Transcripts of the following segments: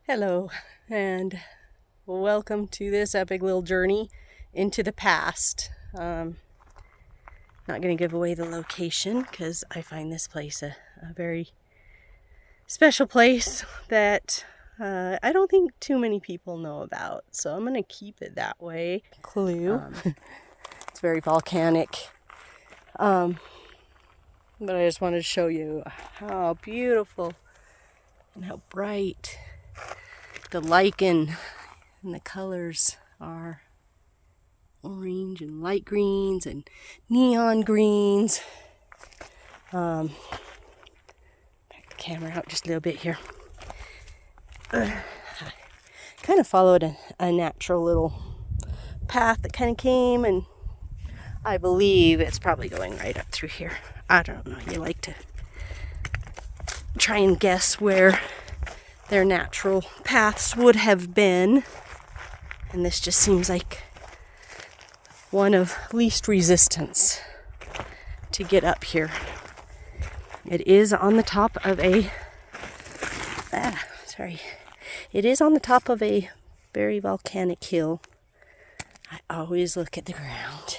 Hello, and welcome to this epic little journey into the past. Not going to give away the location because I find this place a very special place that I don't think too many people know about. So I'm going to keep it that way. Clue. It's very volcanic. But I just wanted to show you how beautiful and how bright the lichen and the colors are. Orange and light greens and neon greens. Back the camera out just a little bit here. Kind of followed a natural little path that kind of came, and I believe it's probably going right up through here. I don't know. You like to try and guess where their natural paths would have been, and this just seems like one of least resistance to get up here. It is on the top of a it is on the top of a very volcanic hill. I always look at the ground.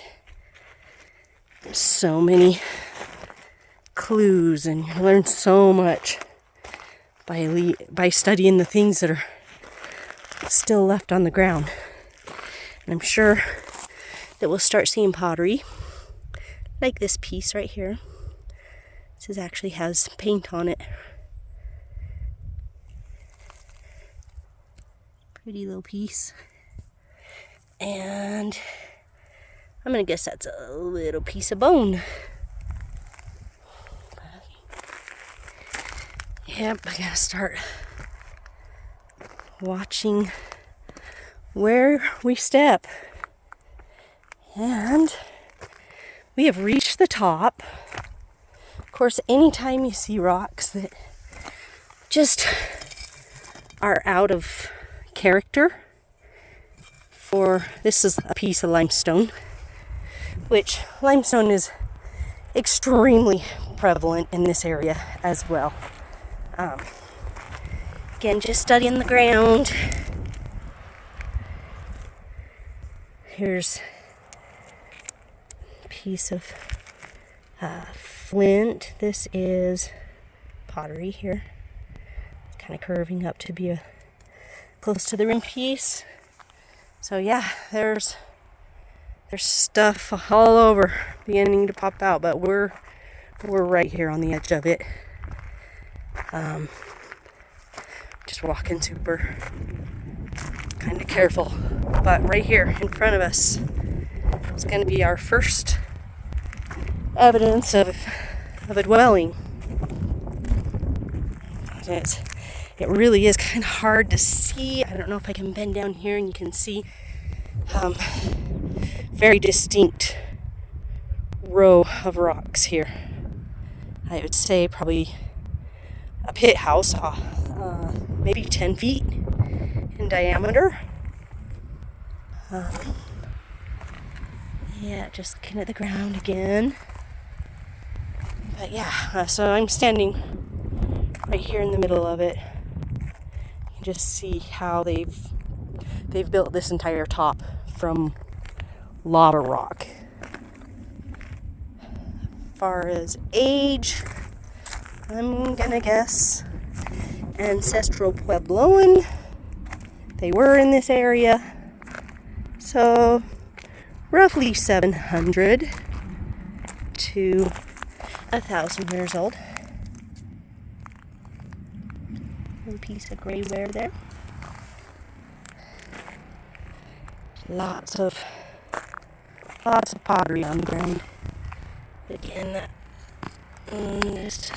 There's so many clues, and you learn so much by studying the things that are still left on the ground. And I'm sure that we'll start seeing pottery, like this piece right here. This actually has paint on it. Pretty little piece. And I'm gonna guess that's a little piece of bone. Yep, I gotta start watching where we step. And we have reached the top. Of course, anytime you see rocks that just are out of character, this is a piece of limestone, which limestone is extremely prevalent in this area as well. Again, just studying the ground. Here's a piece of flint. This is pottery here. It's kind of curving up to be close to the rim piece. So yeah, there's stuff all over beginning to pop out, but we're right here on the edge of it. Just walking super kind of careful, but right here in front of us is going to be our first evidence of a dwelling. It really is kind of hard to see. I don't know if I can bend down here and you can see very distinct row of rocks here. I would say probably a pit house, maybe 10 feet in diameter. Yeah, just looking at the ground again. But yeah, so I'm standing right here in the middle of it. You can just see how they've built this entire top from lava rock. As far as age, I'm gonna guess Ancestral Puebloan. They were in this area, so roughly 700 to 1,000 years old. Little piece of gray ware there. Lots of pottery on the ground. Again, it's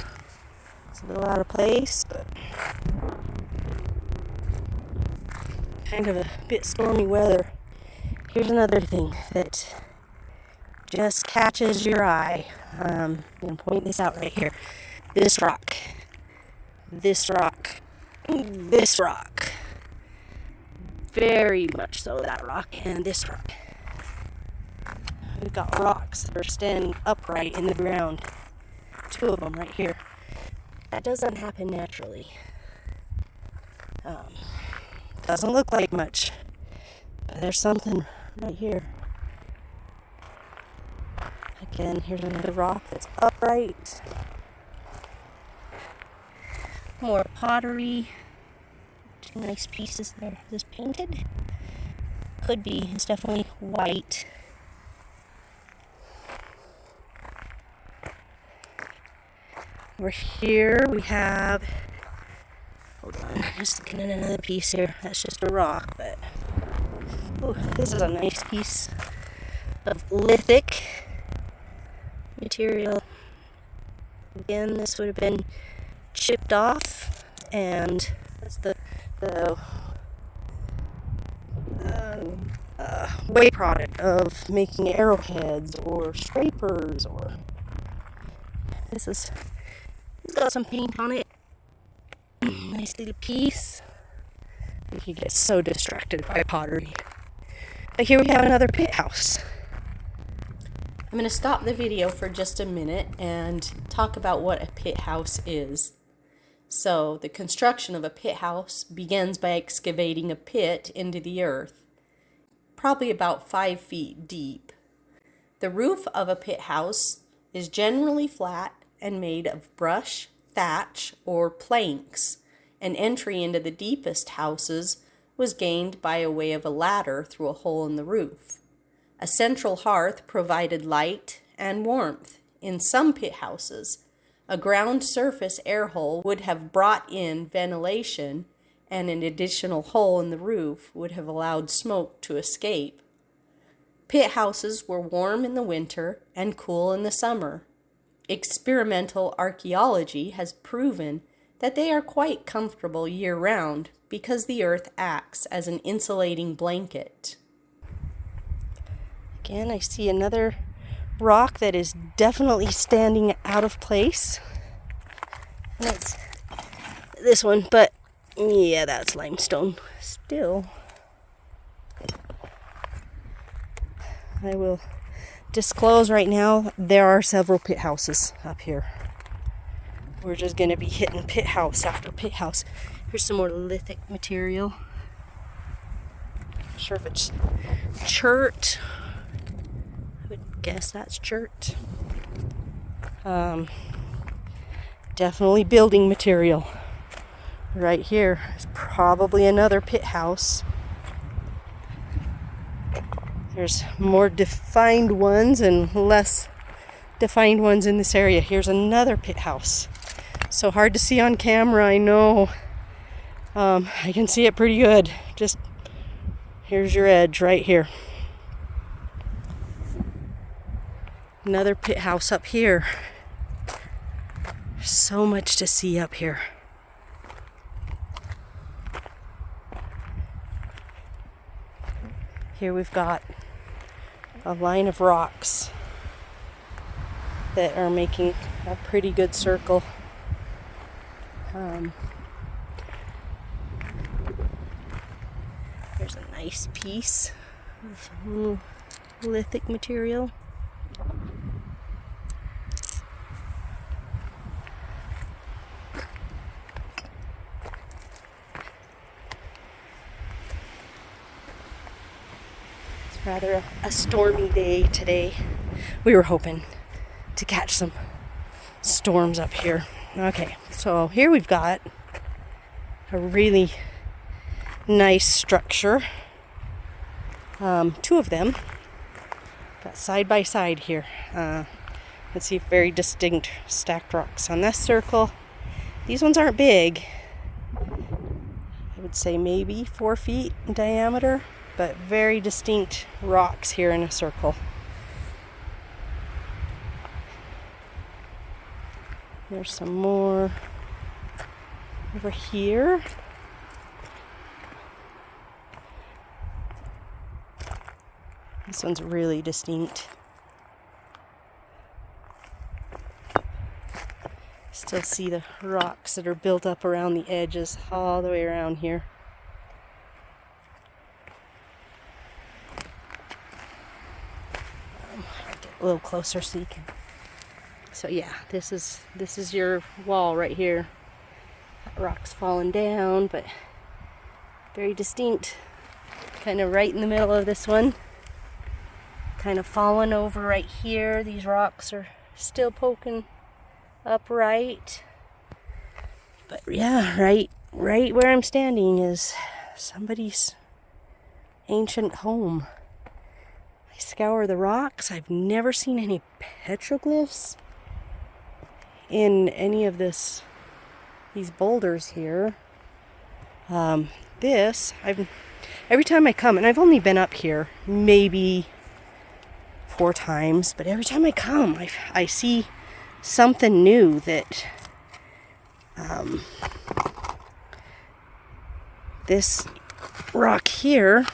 a little out of place, but kind of a bit stormy weather. Here's another thing that just catches your eye. I'm going to point this out right here. This rock. Very much so, that rock and this rock. We've got rocks that are standing upright in the ground. Two of them right here. That doesn't happen naturally. doesn't look like much. But there's something right here. Again, here's another rock that's upright. More pottery. Two nice pieces there. This painted? Could be. It's definitely white. Over here we have, hold on, just looking at another piece here. That's just a rock, but oh, this is a nice piece of lithic material. Again, this would have been chipped off, and that's the way product of making arrowheads or scrapers. Or this is, it's got some paint on it. Nice little piece. You get so distracted by pottery. But here we have another pit house. I'm going to stop the video for just a minute and talk about what a pit house is. So, the construction of a pit house begins by excavating a pit into the earth, probably about 5 feet deep. The roof of a pit house is generally flat and made of brush, thatch, or planks. An entry into the deepest houses was gained by way of a ladder through a hole in the roof. A central hearth provided light and warmth. In some pit houses, a ground surface air hole would have brought in ventilation, and an additional hole in the roof would have allowed smoke to escape. Pit houses were warm in the winter and cool in the summer. Experimental archaeology has proven that they are quite comfortable year-round because the earth acts as an insulating blanket. Again, I see another rock that is definitely standing out of place. And it's this one, but yeah, that's limestone. Still, I will disclose right now, there are several pit houses up here. We're just going to be hitting pit house after pit house. Here's some more lithic material. Not sure if it's chert. I would guess that's chert. Definitely building material. Right here is probably another pit house. There's more defined ones and less defined ones in this area. Here's another pit house. So hard to see on camera, I know. I can see it pretty good. Just here's your edge right here. Another pit house up here. There's so much to see up here. Here we've got a line of rocks that are making a pretty good circle. Here's a nice piece of lithic material. It's rather a stormy day today. We were hoping to catch some storms up here. Okay, so here we've got a really nice structure. Two of them, got side by side here. Let's see, very distinct stacked rocks on this circle. These ones aren't big. I would say maybe 4 feet in diameter, but very distinct rocks here in a circle. There's some more over here. This one's really distinct. Still see the rocks that are built up around the edges all the way around here. Get a little closer so you can. So yeah, this is your wall right here. That rock's falling down, but Very distinct. Kind of right in the middle of this one. Kind of fallen over right here. These rocks are still poking upright. But yeah, right where I'm standing is somebody's ancient home. I scour the rocks. I've never seen any petroglyphs in any of these boulders here. Every time I come, and I've only been up here maybe 4 times, but every time I come, I see something new that this rock here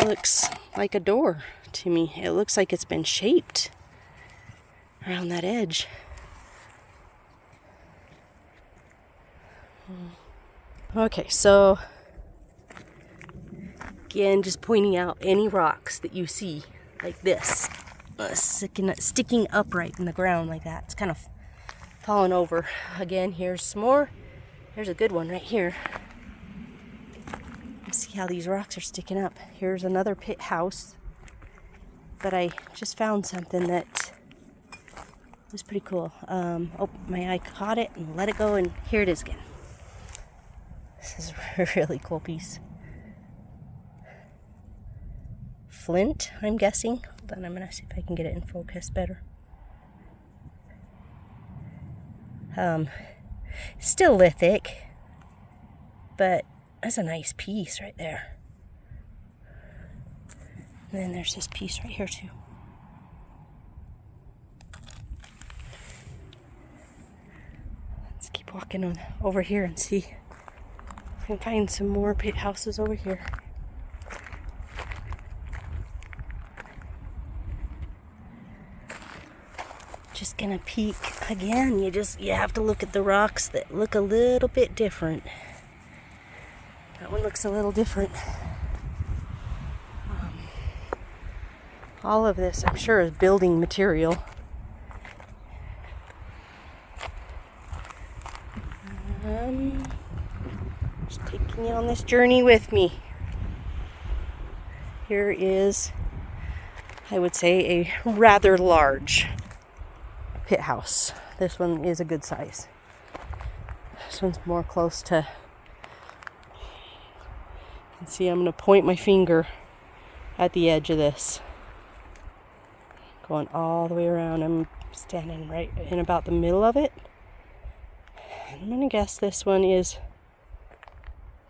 looks like a door to me. It looks like it's been shaped around that edge. Okay, so again, just pointing out any rocks that you see like this, sticking upright in the ground like that. It's kind of fallen over. Again, here's some more. Here's a good one right here. See how these rocks are sticking up. Here's another pit house. But I just found something that was pretty cool. Oh, my eye caught it and let it go, and here it is again. This is a really cool piece. Flint, I'm guessing. Hold on, I'm gonna see if I can get it in focus better. Still lithic, but that's a nice piece right there. And then there's this piece right here too. Let's keep walking on over here and see if I can find some more pit houses over here. Just gonna peek again. You have to look at the rocks that look a little bit different. That one looks a little different. All of this, I'm sure, is building material. Just taking you on this journey with me. Here is, I would say, a rather large pit house. This one is a good size. This one's more close to, you can see I'm going to point my finger at the edge of this. Going all the way around. I'm standing right in about the middle of it. And I'm going to guess this one is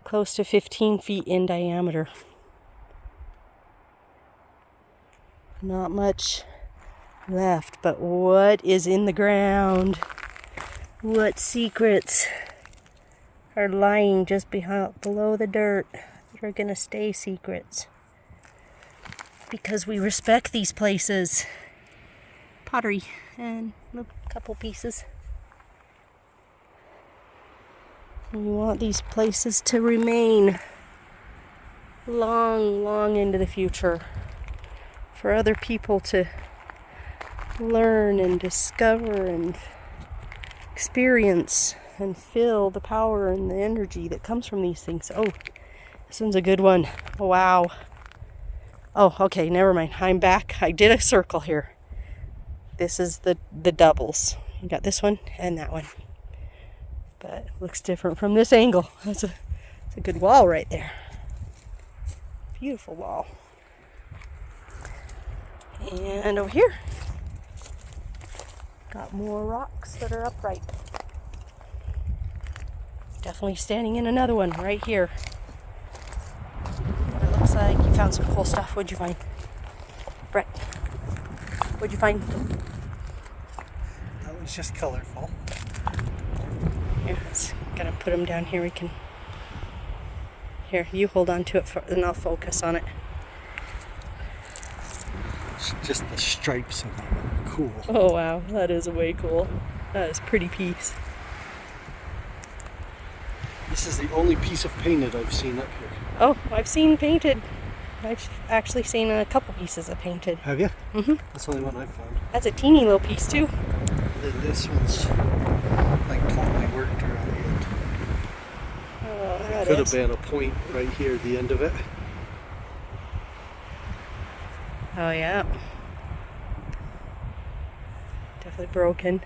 close to 15 feet in diameter. Not much left, but what is in the ground? What secrets are lying just below the dirt that are going to stay secrets? Because we respect these places. Pottery and a couple pieces. We want these places to remain long into the future, for other people to learn and discover and experience and feel the power and the energy that comes from these things. Oh, this one's a good one. Wow. Oh, okay, never mind. I'm back. I did a circle here. This is the doubles. You got this one and that one. But it looks different from this angle. It's a good wall right there. Beautiful wall. And over here, got more rocks that are upright. Definitely standing in another one right here. It looks like you found some cool stuff. What'd you find? Brett, what'd you find? That was just colorful. Yeah, gonna put them down here. We can. Here, you hold on to it and I'll focus on it. It's just the stripes of them are cool. Oh wow, that is way cool. That is a pretty piece. This is the only piece of painted I've seen up here. Oh, I've seen painted. I've actually seen a couple pieces of painted. Have you? Mm-hmm. That's the only one I've found. That's a teeny little piece too. And then this one's like totally worked around the end. Oh, that that Could is. have been a point right here at the end of it. Oh yeah. Definitely broken.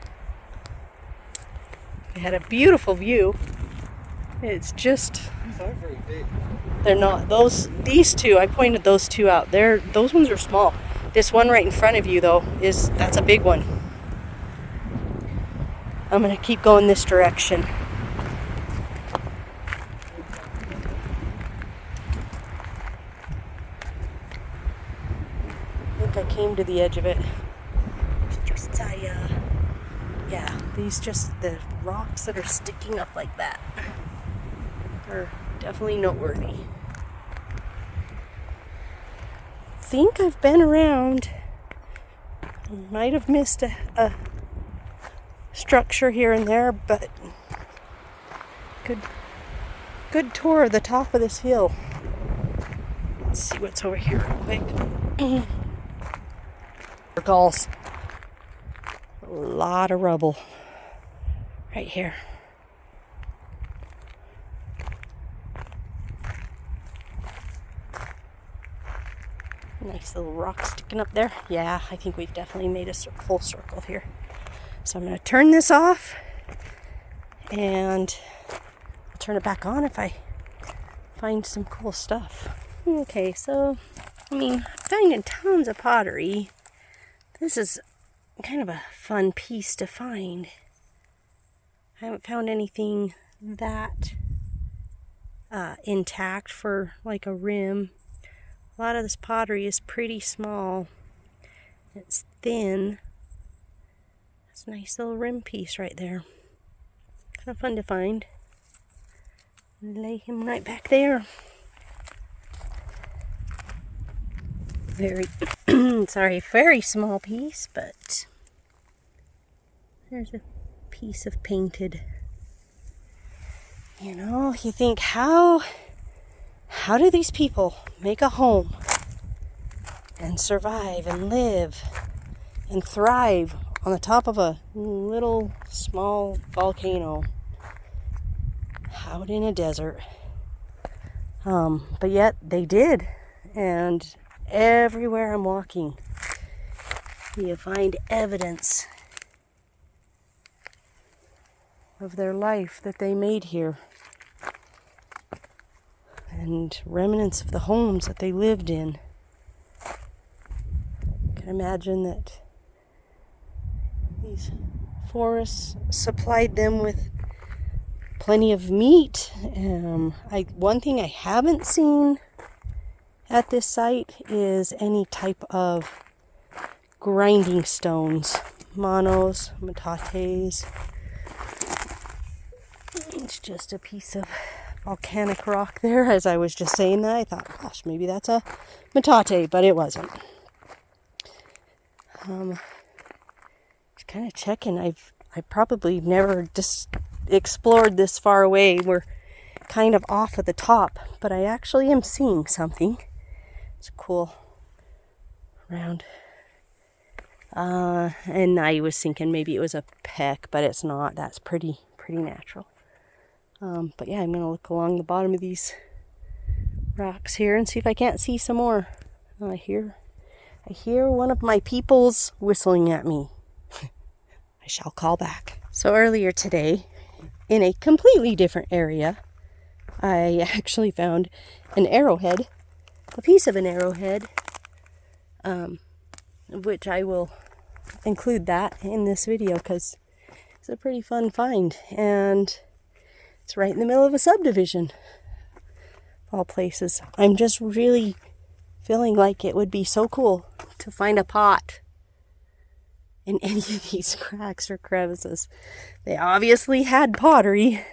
We had a beautiful view. It's just, These aren't very big. they're not, these two, I pointed those two out. Those ones are small. This one right in front of you though, that's a big one. I'm gonna keep going this direction. I think I came to the edge of it. It's just yeah, the rocks that are sticking up like that are definitely noteworthy. I think I've been around. Might have missed a structure here and there, but good tour of the top of this hill. Let's see what's over here real quick. Galls. A lot of rubble right here. Nice little rock sticking up there. Yeah, I think we've definitely made a full circle here. So I'm going to turn this off and I'll turn it back on if I find some cool stuff. Okay, so, finding tons of pottery. This is kind of a fun piece to find. I haven't found anything that intact for like a rim. A lot of this pottery is pretty small. It's thin. It's a nice little rim piece right there. Kind of fun to find. Lay him right back there. Very, very small piece, but there's a piece of painted. You think, how do these people make a home and survive and live and thrive on the top of a little small volcano out in a desert? But yet they did, and everywhere I'm walking, you find evidence of their life that they made here, and remnants of the homes that they lived in. I can imagine that these forests supplied them with plenty of meat. One thing I haven't seen at this site is any type of grinding stones. Monos, metates. It's just a piece of volcanic rock there. As I was just saying that, I thought, gosh, maybe that's a metate, but it wasn't. Just kind of checking. I probably never just explored this far away. We're kind of off of the top, but I actually am seeing something. It's cool. Round. And I was thinking maybe it was a peck, but it's not. That's pretty natural. But yeah, I'm going to look along the bottom of these rocks here and see if I can't see some more. I hear one of my peoples whistling at me. I shall call back. So earlier today, in a completely different area, I actually found an arrowhead, a piece of an arrowhead, which I will include that in this video because it's a pretty fun find, and it's right in the middle of a subdivision, of all places. I'm just really feeling like it would be so cool to find a pot in any of these cracks or crevices. They obviously had pottery.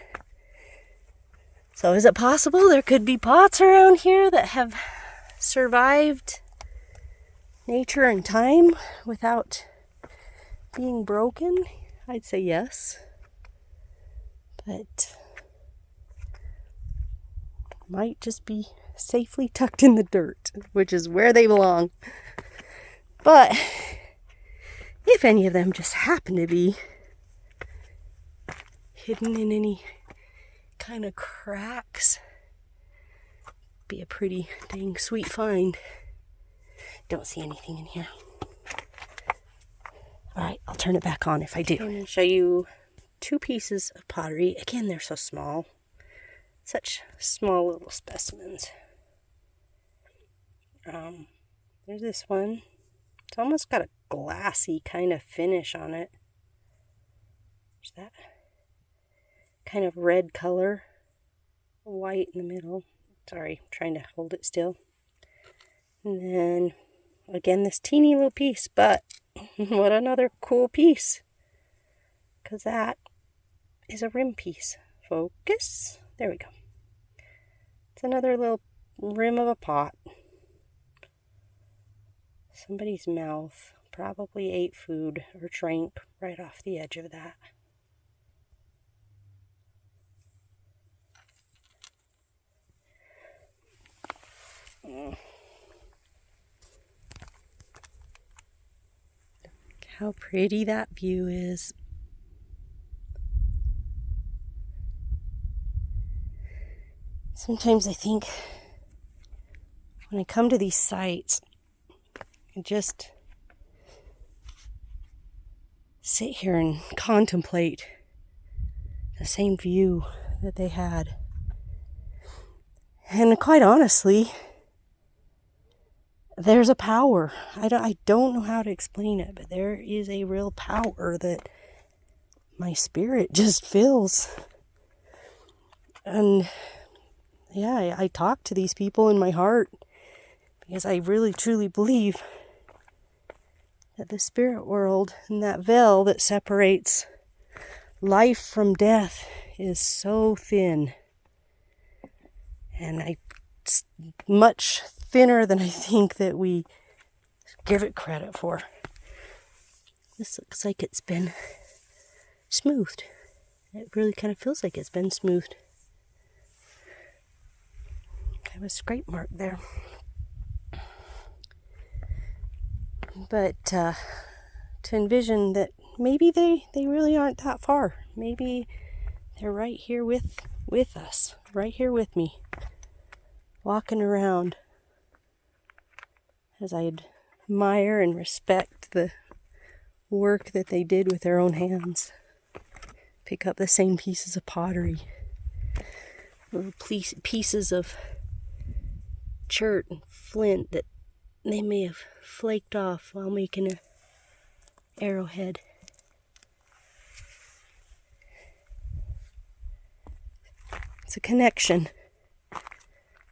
So is it possible there could be pots around here that have survived nature and time without being broken? I'd say yes. But might just be safely tucked in the dirt, which is where they belong. But if any of them just happen to be hidden in any kind of cracks a pretty dang sweet find. Don't see anything in here. Alright, I'll turn it back on if I do. I'm going to show you 2 pieces of pottery. Again, they're so small. Such small little specimens. There's this one. It's almost got a glassy kind of finish on it. There's that kind of red color. White in the middle. Sorry, I'm trying to hold it still. And then, again, this teeny little piece, but what another cool piece. Because that is a rim piece. Focus. There we go. It's another little rim of a pot. Somebody's mouth probably ate food or drank right off the edge of that. Look how pretty that view is. Sometimes I think when I come to these sites, I just sit here and contemplate the same view that they had. And quite honestly, there's a power. I don't know how to explain it, but there is a real power that my spirit just feels. And yeah, I talk to these people in my heart because I really truly believe that the spirit world and that veil that separates life from death is so thin. And it's much thinner than I think that we give it credit for. This looks like it's been smoothed. It really kind of feels like it's been smoothed. I have a scrape mark there. But to envision that maybe they really aren't that far. Maybe they're right here with us, right here with me, walking around as I admire and respect the work that they did with their own hands. Pick up the same pieces of pottery, little pieces of chert and flint that they may have flaked off while making an arrowhead. It's a connection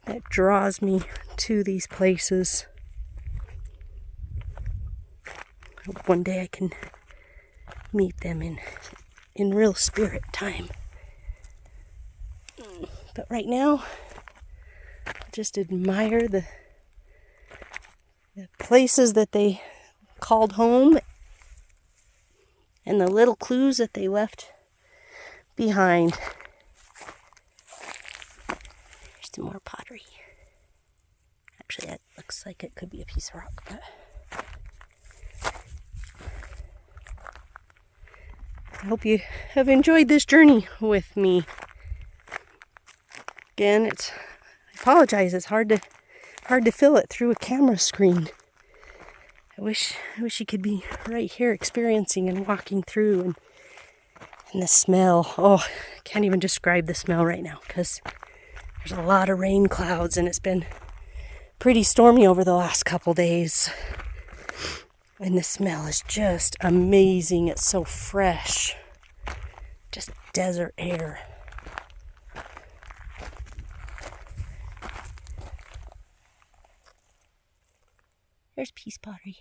that draws me to these places. I hope one day I can meet them in real spirit time. But right now, I just admire the places that they called home and the little clues that they left behind. There's some more pottery. Actually, that looks like it could be a piece of rock, but I hope you have enjoyed this journey with me. Again, I apologize, it's hard to fill it through a camera screen. I wish you could be right here experiencing and walking through and the smell. Oh, I can't even describe the smell right now because there's a lot of rain clouds and it's been pretty stormy over the last couple days. And the smell is just amazing. It's so fresh. Just desert air. There's peace pottery.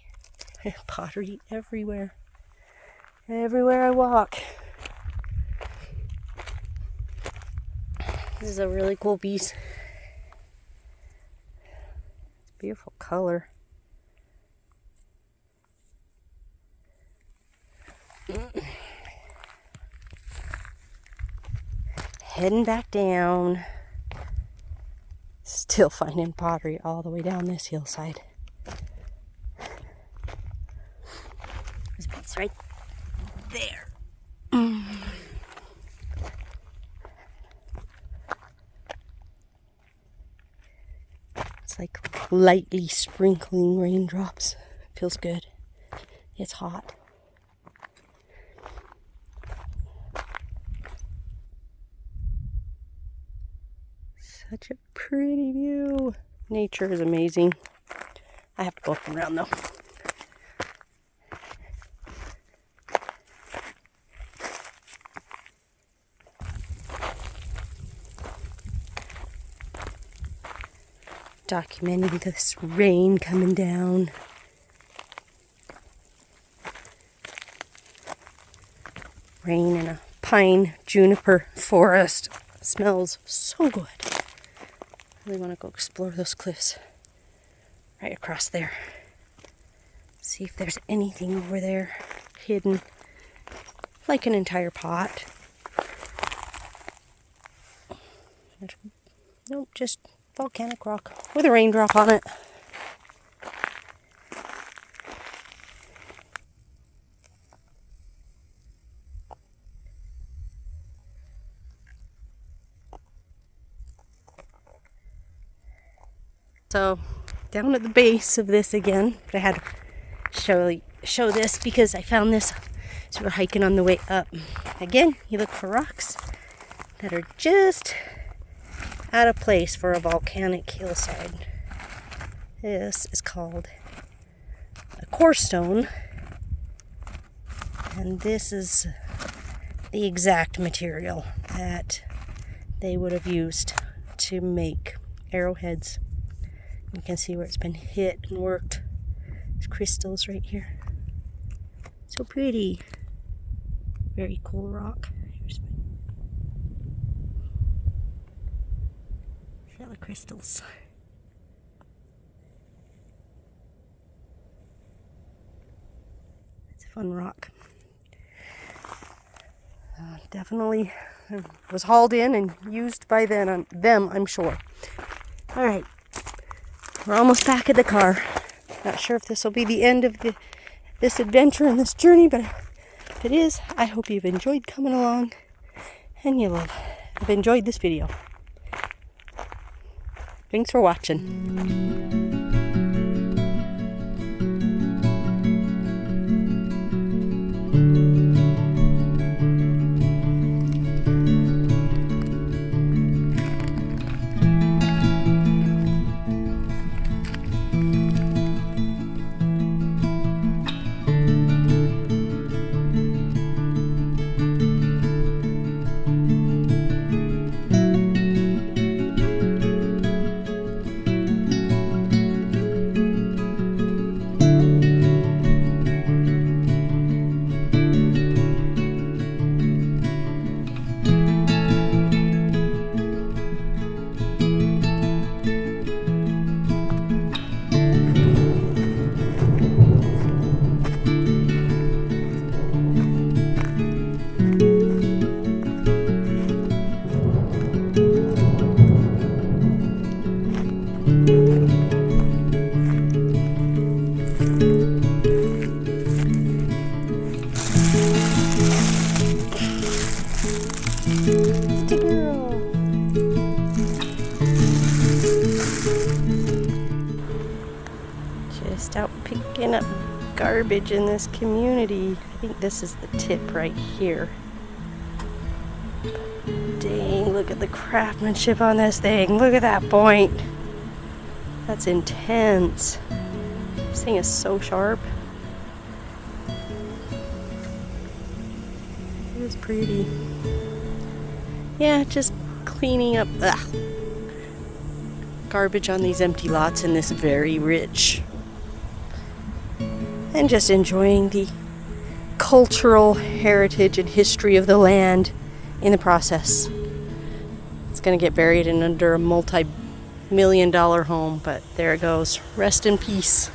Pottery everywhere. Everywhere I walk. This is a really cool piece. It's a beautiful color. Heading back down. Still finding pottery all the way down this hillside. There's a piece right there. It's like lightly sprinkling raindrops. Feels good. It's hot. Such a pretty view. Nature is amazing. I have to go up and around though. Documenting this rain coming down. Rain in a pine juniper forest. Smells so good. I really want to go explore those cliffs right across there. See if there's anything over there hidden, like an entire pot. Nope, just volcanic rock with a raindrop on it. So down at the base of this again, but I had to show this because I found this as we were hiking on the way up. Again, you look for rocks that are just out of place for a volcanic hillside. This is called a core stone, and this is the exact material that they would have used to make arrowheads. You can see where it's been hit and worked. There's crystals right here. So pretty. Very cool rock. Here's the crystals. It's a fun rock. Definitely was hauled in and used by them, I'm sure. All right. We're almost back at the car. Not sure if this will be the end of this adventure and this journey, but if it is, I hope you've enjoyed coming along and you'll have enjoyed this video. Thanks for watching. Just out picking up garbage in this community. I think this is the tip right here. Dang, look at the craftsmanship on this thing. Look at that point. That's intense. This thing is so sharp. It is pretty. Yeah, just cleaning up garbage on these empty lots in this very rich. And just enjoying the cultural heritage and history of the land in the process. It's going to get buried in under a multi-million-dollar home, but there it goes. Rest in peace.